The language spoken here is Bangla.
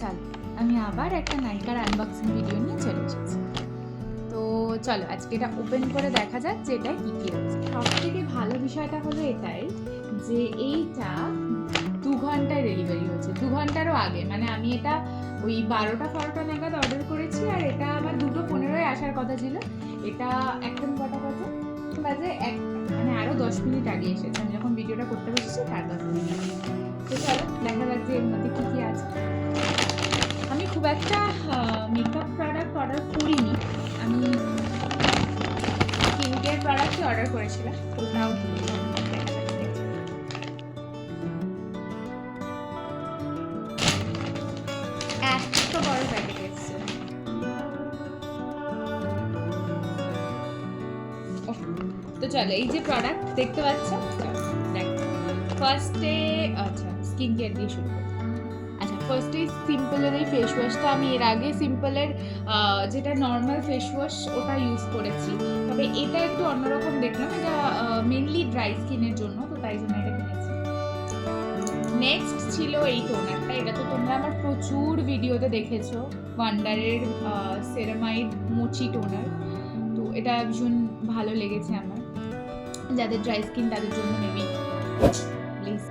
চলো আমি আবার একটা নাইকার আনবক্সিং ভিডিও নিয়ে চলে এসেছি। তো চলো আজকে এটা ওপেন করে দেখা যাক যে এটা কী কী হচ্ছে। সব থেকে ভালো বিষয়টা হলো এটাই যে এইটা 2 ঘন্টায় ডেলিভারি হচ্ছে, 2 ঘন্টারও আগে। মানে আমি এটা ওই 12টা নাগাদ অর্ডার করেছি আর এটা আমার 2:15 আসার কথা ছিল। এটা এখন কটা বাজে মানে আরও 10 মিনিট আগে এসেছে। আমি যখন ভিডিওটা করতে বসেছি তার 10 মিনিট আগে। তো চলো দেখা যাক যে এর মধ্যে কী কী আছে। আমি খুব একটা মেকআপ প্রোডাক্ট অর্ডার করিনি, আমি স্কিন কেয়ার প্রোডাক্টই অর্ডার করেছিলাম। তো তাও দেখা যাক। এত বড় প্যাকেট এসছে। তো চলো এই যে প্রোডাক্ট দেখতে পাচ্ছ, দেখো ফার্স্টে আচ্ছা স্কিন কেয়ার দিয়ে শুরু করি। আচ্ছা ফার্স্টে সিম্পলের এই ফেস ওয়াশটা আমি এর আগে সিম্পলের যেটা নর্মাল ফেস ওয়াশ ওটা ইউজ করেছি, তবে এটা একটু অন্যরকম দেখলাম। এটা মেনলি ড্রাই স্কিনের জন্য, তো তাই জন্য এটা কিনেছি। নেক্সট ছিল এই টোনারটা। এটা তো তোমরা আমার প্রচুর ভিডিওতে দেখেছো, ওয়ান্ডারের সেরামাইড মোচি টোনার। তো এটা ভীষণ ভালো লেগেছে আমার, যাদের ড্রাই স্কিন তাদের জন্য মেবি প্লিজ।